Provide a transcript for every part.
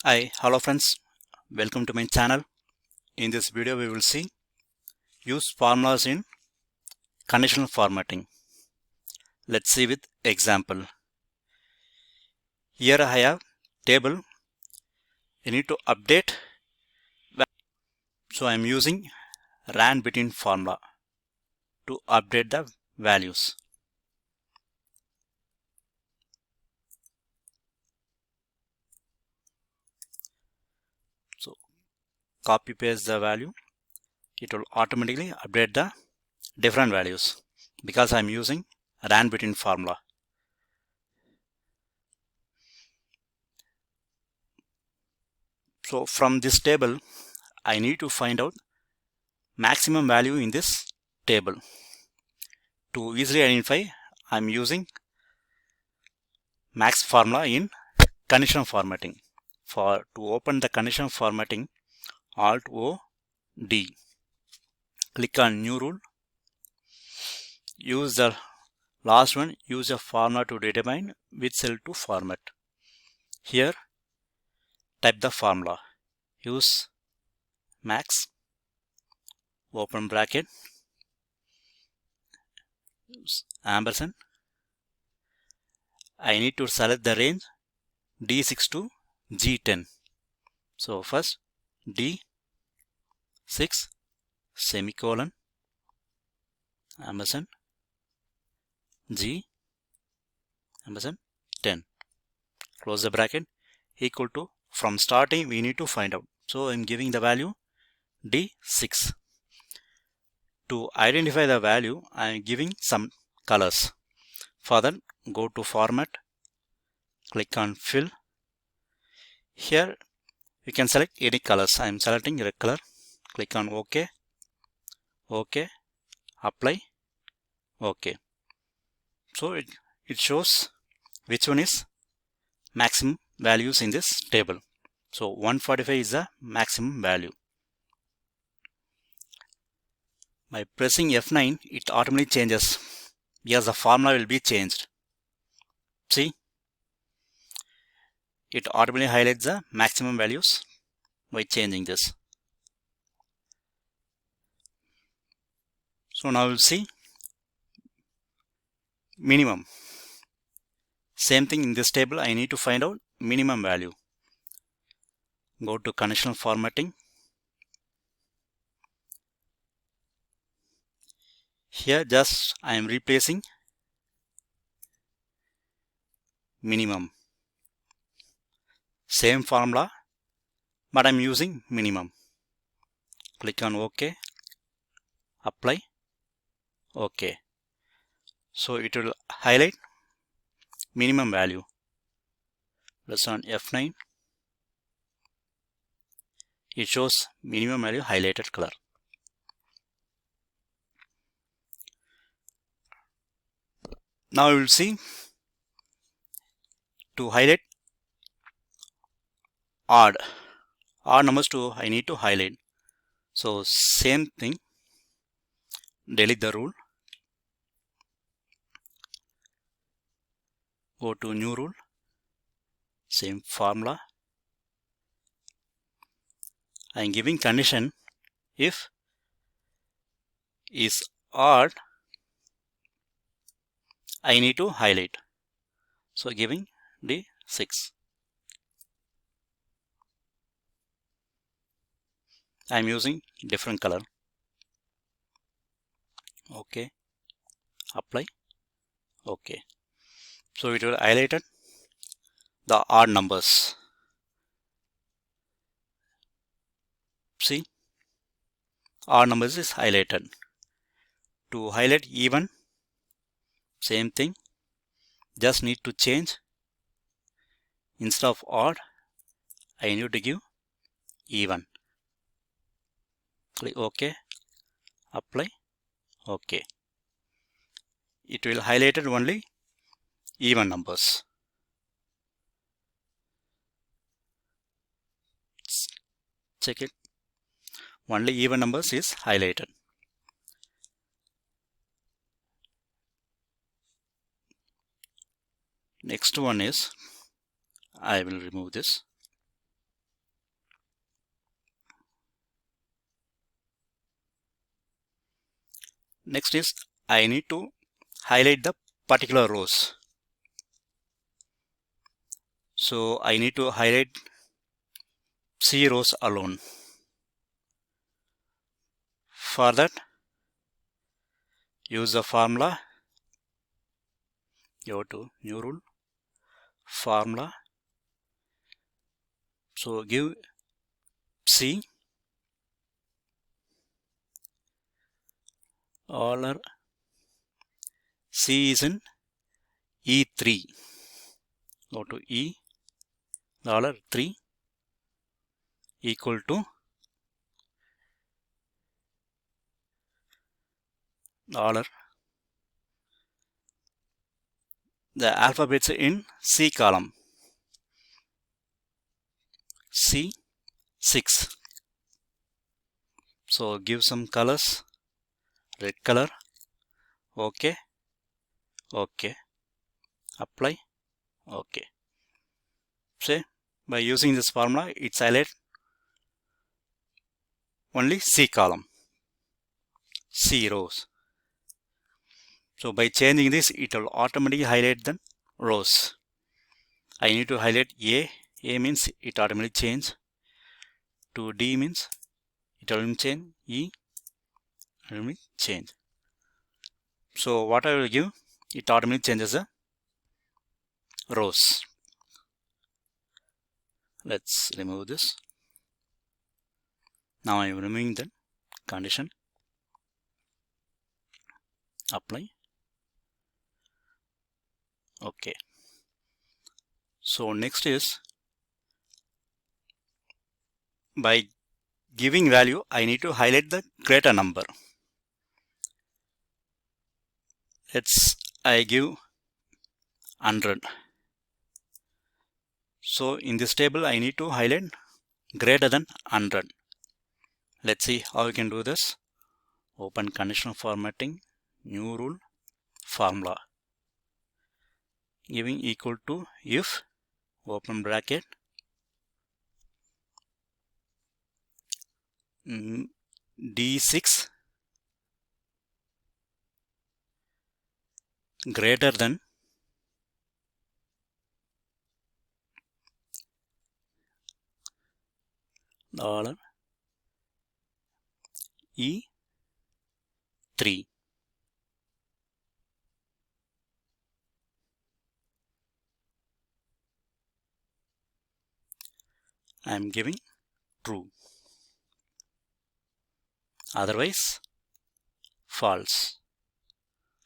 Hello friends, welcome to my channel. In this video we will see use formulas in conditional formatting. Let's see with example. Here I have table. I need to update, so I am using ran between formula to update the values. So copy paste the value, it will automatically update the different values because I am using ran between formula. So from this table I need to find out maximum value in this table. To easily identify, I am using max formula in conditional formatting. To open the conditional formatting, Alt O D. Click on new rule. Use the last one. Use a formula to determine which cell to format. Here, type the formula. Use max. Open bracket. Use ampersand. I need to select the range D6 to G10. So first D6 semicolon ampersand G ampersand 10. Close the bracket. Equal to, from starting we need to find out. So I'm giving the value D6. To identify the value, I'm giving some colors. For that, go to format, click on fill. Here you can select any colors. I'm selecting red color. Click on OK, OK, apply, OK. So it shows which one is maximum values in this table. So 145 is the maximum value. By pressing F9, it automatically changes. Yes, the formula will be changed. See, it automatically highlights the maximum values by changing this. So now we'll see minimum. Same thing in this table, I need to find out minimum value. Go to conditional formatting. Here just I am replacing minimum. Same formula, but I'm using minimum. Click on OK, apply, OK. So it will highlight minimum value. Press on F9. It shows minimum value highlighted color. Now we will see to highlight odd numbers to I need to highlight. So same thing, delete the rule, go to new rule, same formula. I am giving condition if is odd, I need to highlight. So giving D6. I am using different color. OK, apply, OK. So it will highlighted the odd numbers. See, odd numbers is highlighted. To highlight even, same thing, just need to change. Instead of odd, I need to give even. Click OK, apply, OK. It will highlighted only even numbers. Check it. Only even numbers is highlighted. Next one is, I will remove this. Next is I need to highlight the particular rows. So I need to highlight C rows alone. For that, use the formula. Go to new rule, formula. So give C or C is in E3. Go to E $3 equal to dollar the alphabets in C column, C6. So give some colors, red color, OK, OK, apply, OK. Say by using this formula, it's highlight only C column, C rows. So by changing this, it will automatically highlight the rows. I need to highlight A. A means it automatically change. To D means it will change. E will change. So what I will give, it automatically changes the rows. Let's remove this. Now I am removing the condition. Apply. OK. So next is by giving value, I need to highlight the greater number. I give 100. So in this table, I need to highlight greater than 100. Let's see how we can do this. Open conditional formatting, new rule, formula. Giving equal to if, open bracket, D6 greater than $E3. I am giving true. Otherwise, false.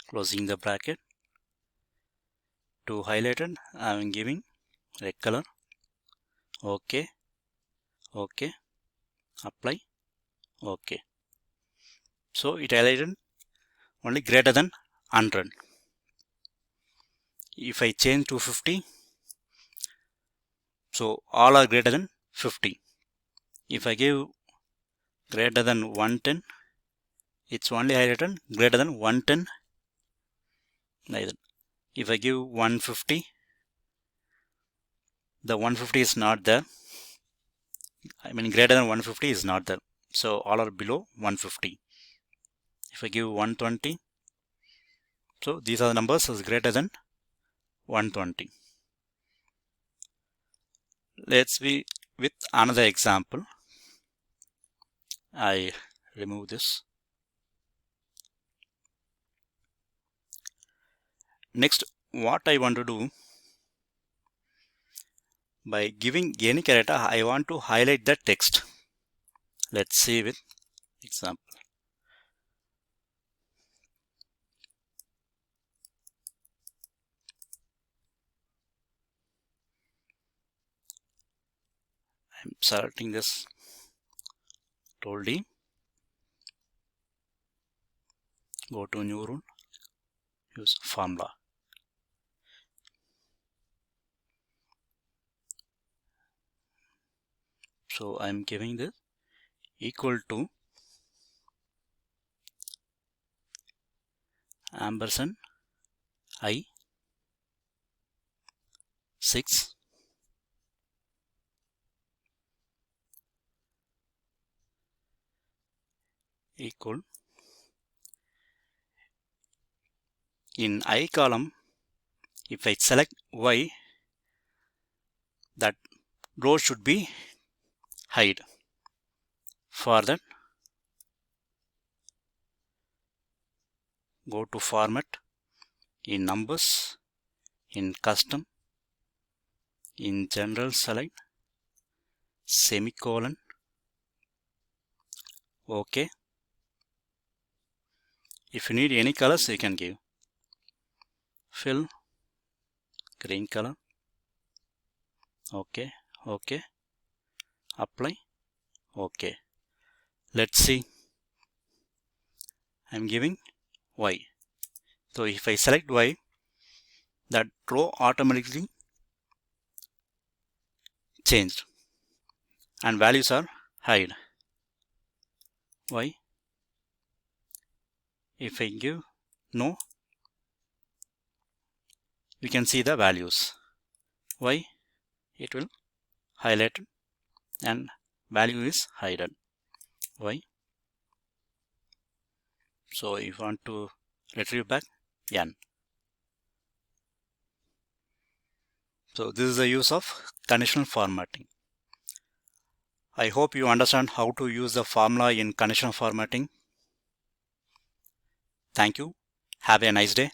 Closing the bracket. To highlighted, I am giving red color. OK. OK. Apply. OK. So it highlighted only greater than 100. If I change to 50, so all are greater than 50. If I give greater than 110, it's only highlighted greater than 110. Neither. If I give 150, the 150 is not there. I mean greater than 150 is not there. So all are below 150. If I give 120, so these are the numbers is greater than 120. Let's be with another example. I remove this. Next, what I want to do, by giving any character, I want to highlight the text. Let's see with example. I'm selecting this Control D. Go to new rule. Use formula. So I'm giving this equal to ampersand I 6 equal in I column, if I select Y, that row should be hide. For that, go to format, in numbers, in custom, in general select, semicolon, OK. If you need any colors, you can give fill, green color, OK, OK, apply, OK. Let's see. I'm giving Y. So if I select Y, that row automatically changed and values are hide. Y. If I give no, we can see the values. Y, it will highlight and value is hidden. Y. So if you want to retrieve back, N. So this is the use of conditional formatting. I hope you understand how to use the formula in conditional formatting. Thank you. Have a nice day.